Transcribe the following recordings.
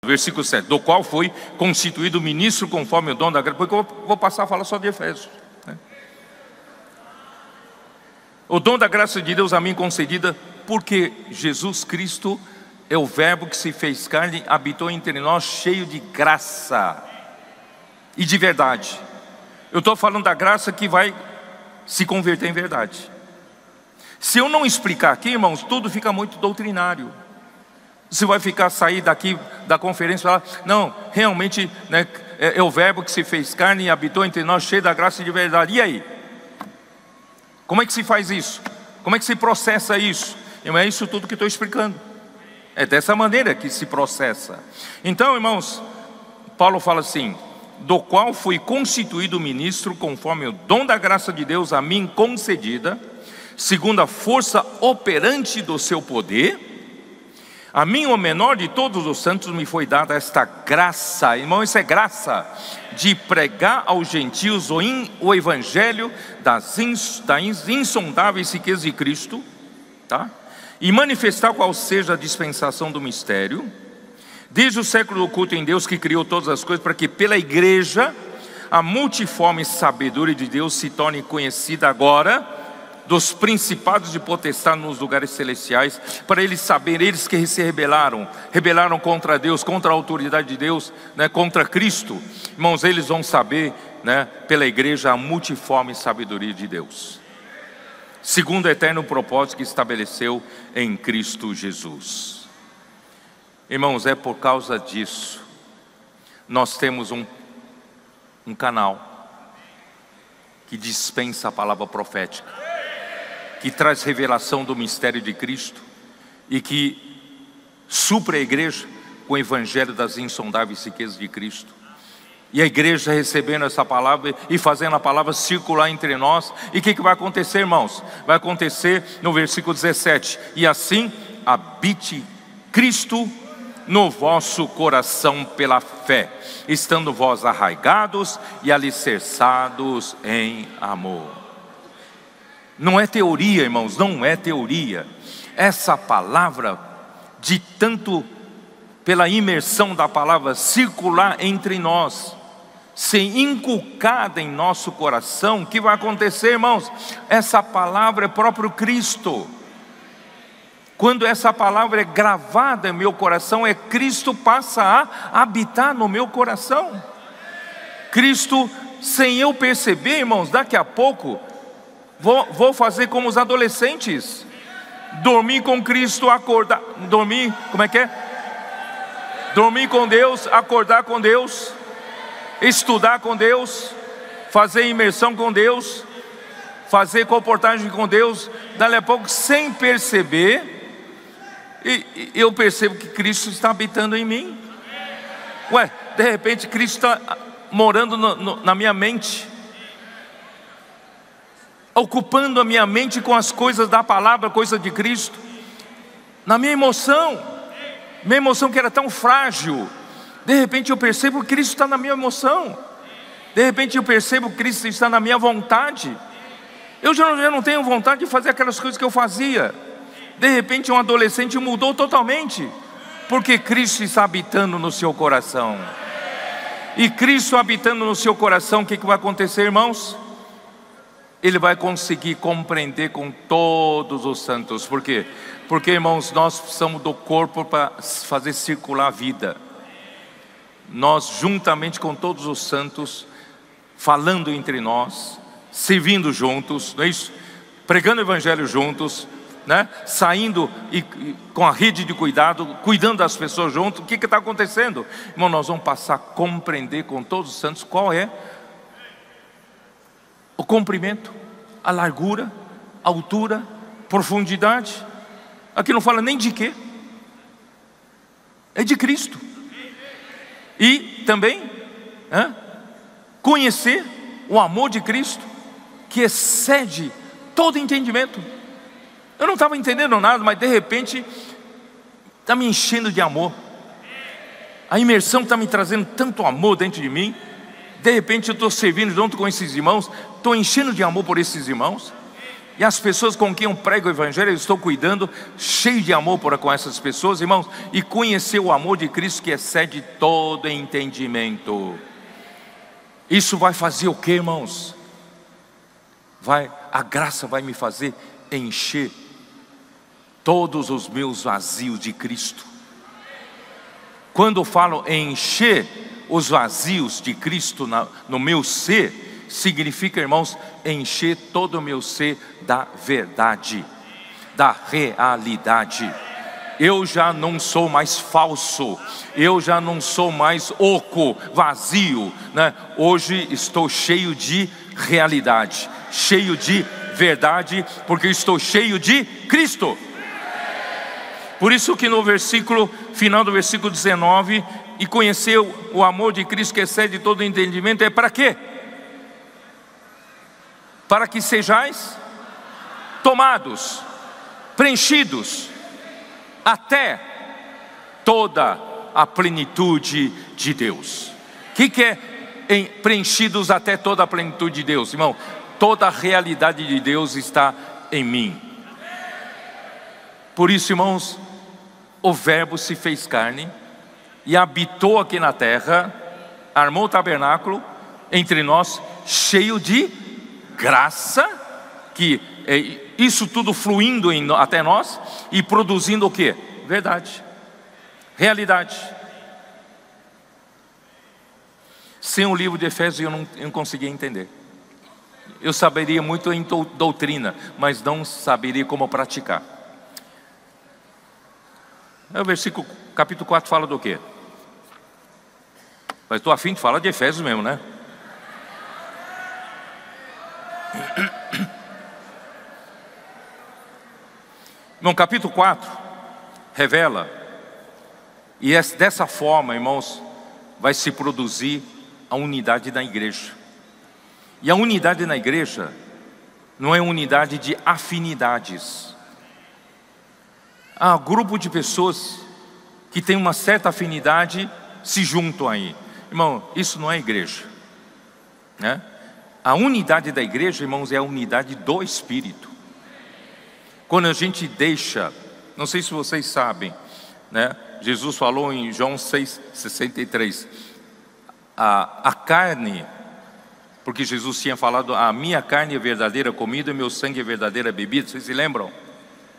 versículo 7, do qual foi constituído ministro conforme o dom da graça. Porque eu vou passar a falar só de Efésios, né? O dom da graça de Deus a mim concedida, porque Jesus Cristo é o verbo que se fez carne, habitou entre nós, cheio de graça e de verdade. Eu estou falando da graça que vai se converter em verdade. Se eu não explicar aqui, irmãos, tudo fica muito doutrinário. Você vai sair daqui da conferência e falar, não, realmente, né, é o verbo que se fez carne e habitou entre nós, cheio da graça e de verdade. E aí? Como é que se faz isso? Como é que se processa isso? Não é isso tudo que estou explicando. É dessa maneira que se processa. Então, irmãos, Paulo fala assim, do qual fui constituído ministro conforme o dom da graça de Deus a mim concedida, segundo a força operante do seu poder. A mim, o menor de todos os santos, me foi dada esta graça, irmão, isso é graça, de pregar aos gentios o evangelho das insondáveis riquezas de Cristo, tá? E manifestar qual seja a dispensação do mistério, desde o século oculto em Deus que criou todas as coisas, para que pela igreja a multiforme sabedoria de Deus se torne conhecida agora dos principados de potestade nos lugares celestiais, para eles saberem, eles que se rebelaram contra Deus, contra a autoridade de Deus, né, contra Cristo. Irmãos, eles vão saber, né, pela igreja a multiforme sabedoria de Deus, segundo o eterno propósito que estabeleceu em Cristo Jesus. Irmãos, é por causa disso nós temos um canal que dispensa a palavra profética, que traz revelação do mistério de Cristo e que supre a igreja com o evangelho das insondáveis riquezas de Cristo. E a igreja recebendo essa palavra e fazendo a palavra circular entre nós. E o que vai acontecer, irmãos? Vai acontecer no versículo 17: e assim habite Cristo no vosso coração pela fé, estando vós arraigados e alicerçados em amor. Não é teoria, irmãos, não é teoria. Essa palavra, de tanto pela imersão da palavra circular entre nós, ser inculcada em nosso coração, o que vai acontecer, irmãos? Essa palavra é próprio Cristo. Quando essa palavra é gravada em meu coração, Cristo passa a habitar no meu coração. Cristo, sem eu perceber, irmãos, daqui a pouco vou fazer como os adolescentes: dormir com Cristo, acordar, dormir, como é que é? Dormir com Deus, acordar com Deus, estudar com Deus, fazer imersão com Deus, fazer comportagem com Deus. Daqui a pouco, sem perceber, eu percebo que Cristo está habitando em mim. Ué, de repente Cristo está morando na minha mente, ocupando a minha mente com as coisas da palavra, coisas de Cristo. Na minha emoção que era tão frágil, de repente eu percebo que Cristo está na minha emoção. De repente eu percebo que Cristo está na minha vontade. Eu já não tenho vontade de fazer aquelas coisas que eu fazia. De repente um adolescente mudou totalmente, porque Cristo está habitando no seu coração. E Cristo habitando no seu coração, o que vai acontecer, irmãos? Ele vai conseguir compreender com todos os santos. Por quê? Porque, irmãos, nós precisamos do corpo para fazer circular a vida. Nós, juntamente com todos os santos, falando entre nós, servindo juntos, não é isso? Pregando o evangelho juntos, né? Saindo com a rede de cuidado, cuidando das pessoas juntos. O que está acontecendo? Irmão, nós vamos passar a compreender com todos os santos qual é o comprimento, a largura, a altura, profundidade. Aqui não fala nem de quê, é de Cristo. E também conhecer o amor de Cristo, que excede todo entendimento. Eu não estava entendendo nada, mas de repente está me enchendo de amor. A imersão está me trazendo tanto amor dentro de mim. De repente eu estou servindo junto com esses irmãos, estou enchendo de amor por esses irmãos. E as pessoas com quem eu prego o Evangelho, eu estou cuidando, cheio de amor com essas pessoas, irmãos, e conhecer o amor de Cristo que excede todo entendimento. Isso vai fazer o que, irmãos? A graça vai me fazer encher todos os meus vazios de Cristo. Quando eu falo encher os vazios de Cristo no meu ser, significa, irmãos, encher todo o meu ser da verdade, da realidade. Eu já não sou mais falso, eu já não sou mais oco, vazio, né? Hoje estou cheio de realidade, cheio de verdade, porque estou cheio de Cristo. Por isso que no final do versículo 19, e conhecer o amor de Cristo que excede todo entendimento, é para quê? Para que sejais tomados, preenchidos, até toda a plenitude de Deus. O que é preenchidos até toda a plenitude de Deus, irmão? Toda a realidade de Deus está em mim. Por isso, irmãos, o Verbo se fez carne e habitou aqui na terra, armou o tabernáculo entre nós, cheio de graça, que isso tudo fluindo até nós e produzindo o que? Verdade, realidade. Sem o livro de Efésios eu não conseguia entender. Eu saberia muito em doutrina, mas não saberia como praticar. O capítulo 4 fala do quê? Mas estou a fim de falar de Efésios mesmo, né? No capítulo 4 revela, e dessa forma, irmãos, vai se produzir a unidade da igreja. E a unidade na igreja não é unidade de afinidades. Há um grupo de pessoas que tem uma certa afinidade, se juntam aí. Irmão, isso não é igreja, né? A unidade da igreja, irmãos, é a unidade do Espírito. Quando a gente deixa, não sei se vocês sabem, né? Jesus falou em João 6,63, a carne, porque Jesus tinha falado, a minha carne é verdadeira comida e meu sangue é verdadeira bebida. Vocês se lembram?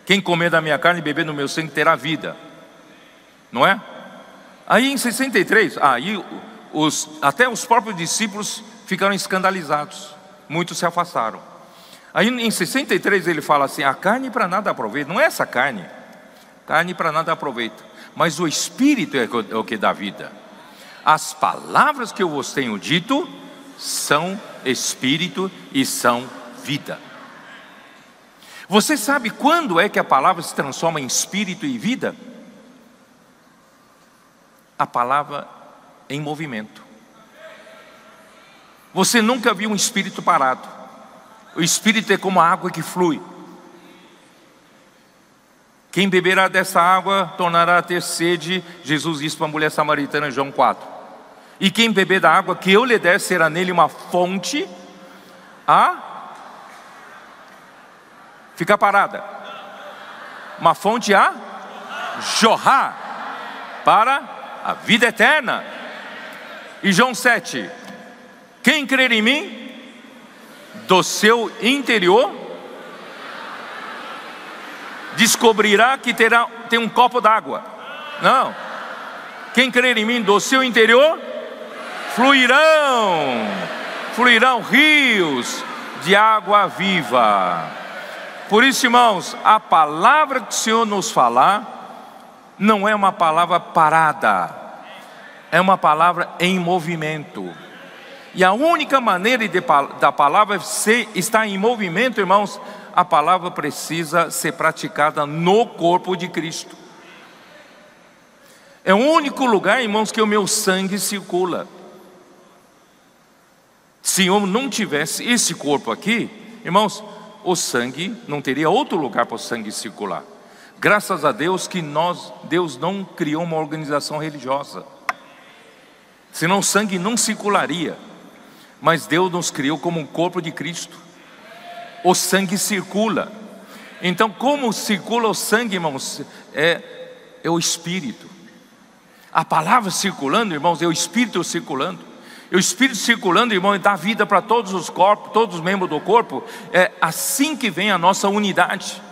Quem comer da minha carne e beber do meu sangue terá vida, não é? Aí em 63, até os próprios discípulos ficaram escandalizados, muitos se afastaram. Aí em 63 ele fala assim, a carne para nada aproveita. Não é essa carne para nada aproveita, mas o Espírito é o que dá vida. As palavras que eu vos tenho dito são Espírito e são vida. Você sabe quando é que a palavra se transforma em Espírito e vida? A palavra em movimento. Você nunca viu um Espírito parado. O Espírito é como a água que flui. Quem beberá dessa água tornará a ter sede, Jesus disse para a mulher samaritana em João 4. E quem beber da água que eu lhe der, será nele uma fonte a ficar parada, uma fonte a jorrar para a vida eterna. E João 7, quem crer em mim, do seu interior descobrirá que tem um copo d'água. Não, quem crer em mim, do seu interior fluirão rios de água viva. Por isso, irmãos, a palavra que o Senhor nos falar não é uma palavra parada, é uma palavra em movimento. E a única maneira da palavra estar em movimento, irmãos, a palavra precisa ser praticada no corpo de Cristo. É o único lugar, irmãos, que o meu sangue circula. Se eu não tivesse esse corpo aqui, irmãos, o sangue não teria outro lugar para o sangue circular. Graças a Deus que Deus não criou uma organização religiosa, senão o sangue não circularia. Mas Deus nos criou como um corpo de Cristo. o sangue circula. Então, como circula o sangue, irmãos? É o Espírito. A palavra circulando, irmãos, é o Espírito circulando. E o Espírito circulando, irmão, dá vida para todos os corpos, todos os membros do corpo. É assim que vem a nossa unidade.